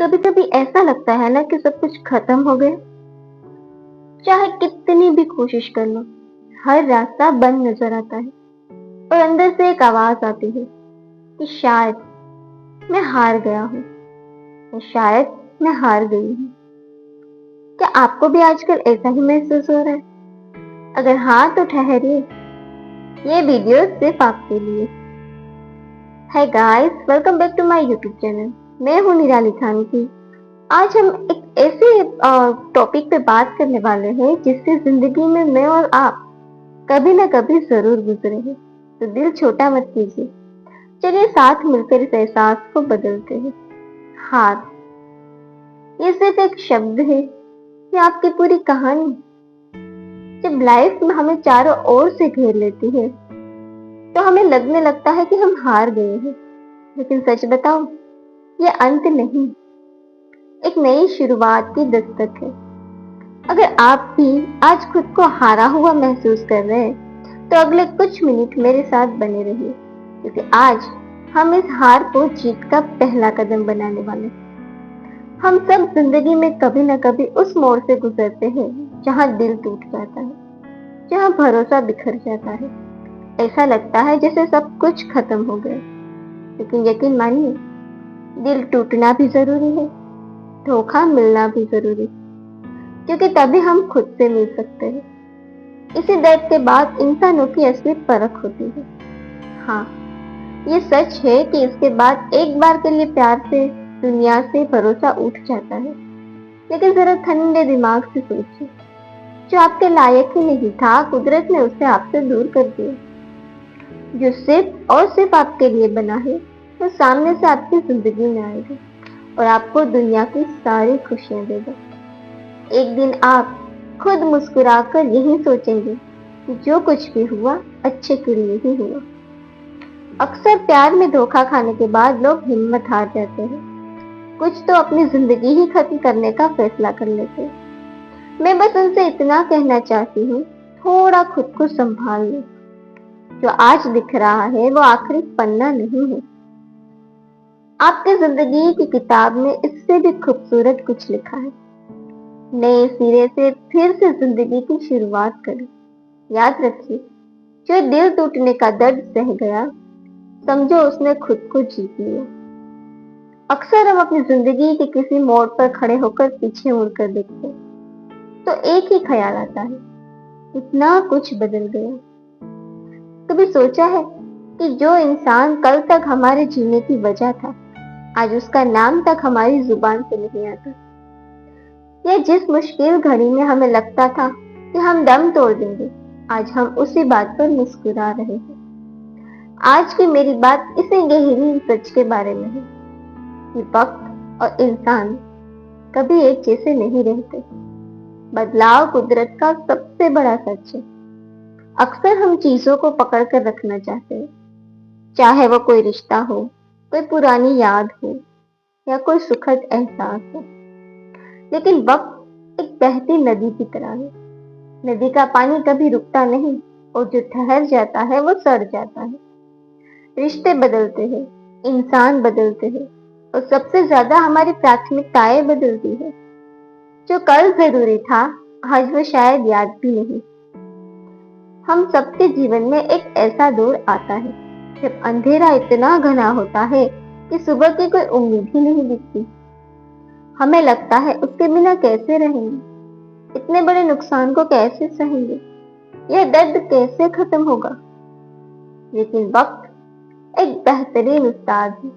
कभी कभी ऐसा लगता है ना कि सब कुछ खत्म हो गया। चाहे कितनी भी कोशिश कर लो, हर रास्ता बंद नजर आता है। और अंदर से एक आवाज आती है कि शायद मैं हार गया हूँ, या शायद मैं हार गई हूँ। क्या आपको भी आजकल ऐसा ही महसूस हो रहा है? अगर हाँ तो ठहरिए, ये वीडियो सिर्फ आपके लिए। Hi guys, welcome back to my YouTube channel. मैं हूँ निराली खानकी। आज हम एक ऐसे टॉपिक पे बात करने वाले हैं जिससे जिंदगी में मैं और आप कभी ना कभी जरूर गुजरे हैं। तो दिल छोटा मत कीजिए, चलिए साथ मिलकर इस एहसास को बदलते हैं। हार, ये सिर्फ एक शब्द है या आपकी पूरी कहानी? जब लाइफ में हमें चारों ओर से घेर लेती है तो हमें लगने लगता है कि हम हार गए हैं। लेकिन सच बताओ, ये अंत नहीं, एक नई शुरुआत की दस्तक है। अगर आप भी आज खुद को हारा हुआ महसूस कर रहे हैं तो अगले कुछ मिनट मेरे साथ बने रहिए, क्योंकि आज हम इस हार को जीत का पहला कदम बनाने वाले हैं। हम सब जिंदगी में कभी न कभी उस मोड़ से गुजरते हैं जहां दिल टूट जाता है, जहां भरोसा बिखर जाता है। ऐसा लगता है जैसे सब कुछ खत्म हो गया। लेकिन यकीन मानिए, दिल टूटना भी जरूरी है, धोखा मिलना भी जरूरी, क्योंकि तभी हम खुद से मिल सकते हैं। इसी दर्द के बाद इंसानों की असली परख होती है। हाँ, ये सच है कि इसके बाद एक बार के लिए प्यार से, दुनिया से भरोसा उठ जाता है। लेकिन जरा ठंडे दिमाग से सोचिए, जो आपके लायक ही नहीं था, कुदरत ने उसे आपसे दूर कर दिया। जो सिर्फ और सिर्फ आपके लिए बना है, वो सामने से आपकी जिंदगी में आएगा और आपको दुनिया की सारी खुशियां देगा। एक दिन आप खुद मुस्कुराकर यही सोचेंगे कि जो कुछ भी हुआ अच्छे के लिए ही हुआ। अक्सर प्यार में धोखा खाने के बाद लोग हिम्मत हार जाते हैं। कुछ तो अपनी जिंदगी ही खत्म करने का फैसला कर लेते हैं। मैं बस उनसे इतना कहना चाहती हूँ, थोड़ा खुद को संभाल लो। जो आज दिख रहा है वो आखिरी पन्ना नहीं है। आपकी जिंदगी की किताब में इससे भी खूबसूरत कुछ लिखा है। नए सिरे से फिर से जिंदगी की शुरुआत करें। याद रखिए, जो दिल टूटने का दर्द सह गया, समझो उसने खुद को जीत लिया। अक्सर हम अपनी जिंदगी के किसी मोड़ पर खड़े होकर पीछे मुड़कर देखते हैं तो एक ही ख्याल आता है, इतना कुछ बदल गया। कभी सोचा है कि जो इंसान कल तक हमारे जीने की वजह था, आज उसका नाम तक हमारी जुबान से नहीं आता? या जिस मुश्किल घड़ी में हमें लगता था कि हम दम तोड़ देंगे, आज हम उसी बात पर मुस्कुरा रहे हैं। आज की मेरी बात इसी गहरी सच के बारे में है कि वक्त और इंसान कभी एक जैसे नहीं रहते। बदलाव कुदरत का सबसे बड़ा सच है। अक्सर हम चीजों को पकड़ कर रखना चाहते हैं, चाहे वो कोई रिश्ता हो, कोई पुरानी याद हो या कोई सुखद एहसास हो। लेकिन वक्त एक बहती नदी की तरह है। नदी का पानी कभी रुकता नहीं और जो ठहर जाता है वो सड़ जाता है। रिश्ते बदलते हैं, इंसान बदलते हैं और सबसे ज्यादा हमारी प्राथमिकताएं बदलती है। जो कल जरूरी था, आज वो शायद याद भी नहीं। हम सबके जीवन में एक ऐसा दौर आता है जब अंधेरा इतना घना होता है कि सुबह की कोई उम्मीद ही नहीं दिखती। हमें लगता है उसके बिना कैसे रहेंगे, इतने बड़े नुकसान को कैसे सहेंगे, यह दर्द कैसे खत्म होगा। लेकिन वक्त एक बेहतरीन उस्ताद है।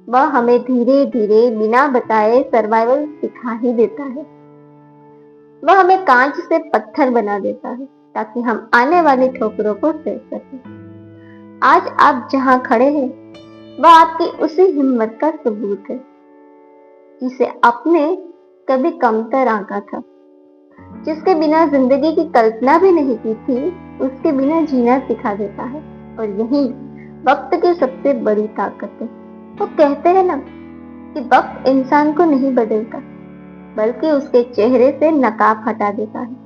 वह हमें धीरे धीरे बिना बताए सर्वाइवल सिखा ही देता है। वह हमें कांच से पत्थर बना देता है ताकि हम आने वाली ठोकरों को सह सकें। आज आप जहां खड़े हैं, वह आपकी उसी हिम्मत का सबूत है जिसे आपने कभी कमतर आंका था, जिसके बिना जिंदगी की कल्पना भी नहीं की थी, उसके बिना जीना सिखा देता है। और यही वक्त की सबसे बड़ी ताकत है। वो कहते हैं ना कि वक्त इंसान को नहीं बदलता, बल्कि उसके चेहरे से नकाब हटा देता है।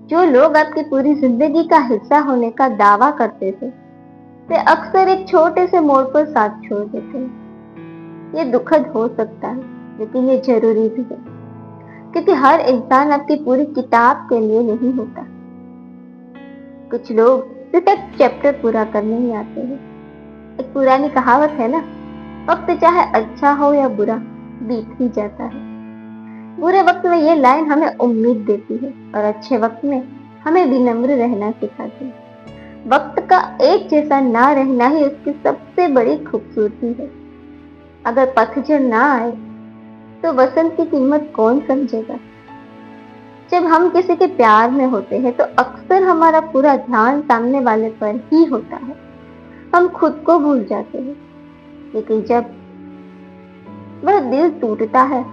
जो लोग आपकी पूरी जिंदगी का हिस्सा होने का दावा करते थे, वे अक्सर एक छोटे से मोड़ पर साथ छोड़ देते हैं। ये दुखद हो सकता है, लेकिन ये जरूरी भी है, क्योंकि हर इंसान आपकी पूरी किताब के लिए नहीं होता। कुछ लोग सिर्फ एक चैप्टर पूरा करने ही आते हैं। एक पुरानी कहावत है ना, वक्त चाहे अच्छा हो या बुरा, बीत ही जाता है। बुरे वक्त में ये लाइन हमें उम्मीद देती है और अच्छे वक्त में हमें विनम्र रहना सिखाती है। वक्त का एक जैसा ना रहना ही उसकी सबसे बड़ी खूबसूरती है। अगर पतझड़ ना आए तो वसंत की कीमत कौन समझेगा। जब हम किसी के प्यार में होते हैं तो अक्सर हमारा पूरा ध्यान सामने वाले पर ही होता है। हम खुद को भूल जाते हैं। लेकिन जब वह दिल टूटता है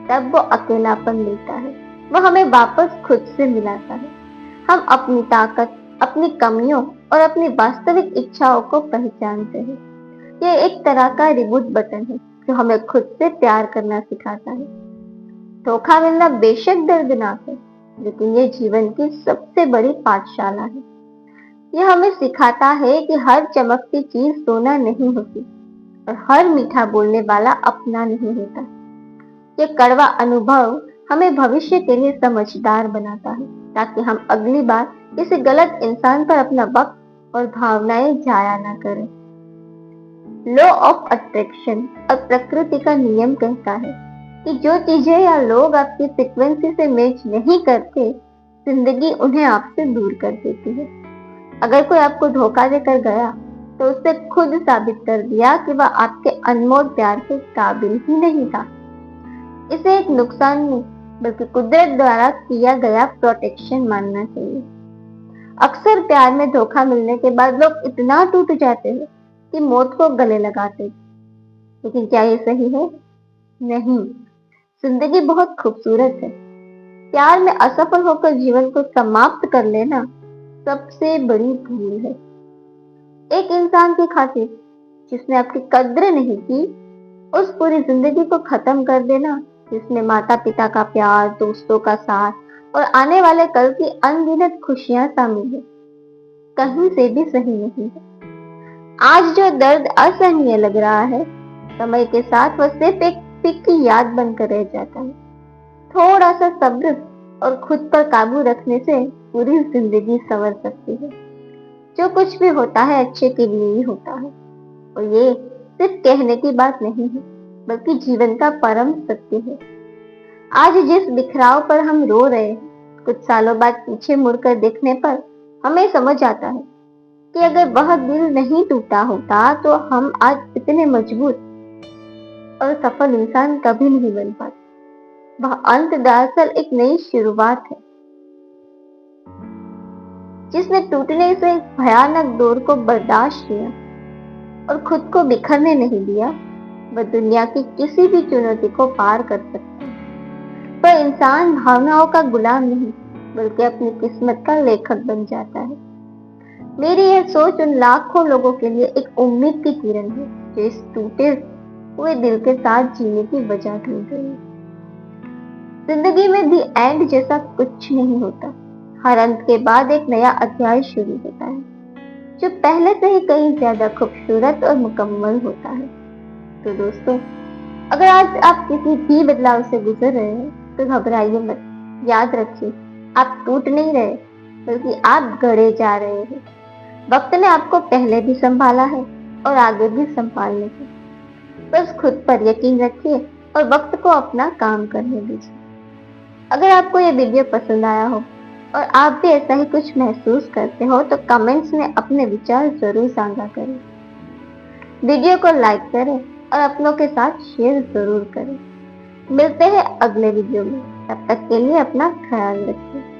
तब वो अकेलापन लेता है। वह हमें वापस खुद से मिलाता है। हम अपनी ताकत, अपनी कमियों और अपनी वास्तविक इच्छाओं को पहचानते हैं। ये एक तरह का रिबूट बटन है जो हमें खुद से प्यार करना सिखाता है। धोखा मिलना बेशक दर्दनाक है, लेकिन ये जीवन की सबसे बड़ी पाठशाला है। यह हमें सिखाता है कि हर चमकती चीज सोना नहीं होती और हर मीठा बोलने वाला अपना नहीं होता। ये कड़वा अनुभव हमें भविष्य के लिए समझदार बनाता है, ताकि हम अगली बार किसी गलत इंसान पर अपना वक्त और भावनाएं जाया ना करें। लॉ ऑफ अट्रैक्शन और प्रकृति का नियम कहता है कि जो चीजें या लोग आपकी फ्रीक्वेंसी से मैच नहीं करते, जिंदगी उन्हें आपसे दूर कर देती है। अगर कोई आपको धोखा देकर गया तो उसने खुद साबित कर दिया कि वह आपके अनमोल प्यार के काबिल ही नहीं था। इसे एक नुकसान नहीं, बल्कि कुदरत द्वारा किया गया प्रोटेक्शन मानना चाहिए। अक्सर प्यार में धोखा मिलने के बाद लोग इतना टूट जाते हैं कि मौत को गले लगाते। लेकिन क्या ये सही है? नहीं। जिंदगी बहुत खूबसूरत है। प्यार में असफल होकर जीवन को समाप्त कर लेना सबसे बड़ी भूल है। एक इंसान की खातिर जिसने आपकी कद्र नहीं की, उस पूरी जिंदगी को खत्म कर देना जिसमें माता पिता का प्यार, दोस्तों का साथ और आने वाले कल की अनगिनत खुशियां शामिल है, कहीं से भी सही नहीं है। आज जो दर्द असहनीय लग रहा है, समय के साथ वह सिर्फ एक पिक की याद बनकर रह जाता है। थोड़ा सा सब्र और खुद पर काबू रखने से पूरी जिंदगी संवर सकती है। जो कुछ भी होता है अच्छे के लिए ही होता है, और ये सिर्फ कहने की बात नहीं है, बल्कि जीवन का परम सत्य है। आज जिस बिखराव पर हम रो रहे हैं, कुछ सालों बाद पीछे मुड़कर देखने पर हमें समझ आता है कि अगर वह दिल नहीं टूटा होता तो हम आज इतने मजबूत और सफल इंसान कभी नहीं बन पाते। वह अंत दरअसल एक नई शुरुआत है। जिसने टूटने से इस भयानक दौर को बर्दाश्त किया और खुद को बिखरने नहीं दिया, वह दुनिया की किसी भी चुनौती को पार कर सकता है। वह इंसान भावनाओं का गुलाम नहीं, बल्कि अपनी किस्मत का लेखक बन जाता है। मेरी यह सोच उन लाखों लोगों के लिए एक उम्मीद की किरण है जो इस टूटे हुए दिल के साथ जीने की वजह ढूंढ रहे हैं। जिंदगी में दी एंड जैसा कुछ नहीं होता। हर अंत के बाद एक नया अध्याय शुरू होता है, जो पहले से ही कहीं ज्यादा खूबसूरत और मुकम्मल होता है। तो दोस्तों, अगर आज आप किसी भी बदलाव से गुजर रहे हैं तो घबराइए मत। याद रखिए, आप टूट नहीं रहे, बल्कि आप गढ़े जा रहे हैं। वक्त ने आपको पहले भी संभाला है और आगे भी संभालने को। बस खुद पर यकीन रखिए और वक्त को अपना काम करने दीजिए। अगर आपको ये वीडियो पसंद आया हो और आप भी ऐसा ही कुछ महसूस करते हो तो कमेंट्स में अपने विचार जरूर साझा करें। वीडियो को लाइक करें और अपनों के साथ शेयर जरूर करें। मिलते हैं अगले वीडियो में। तब तक के लिए अपना ख्याल रखें।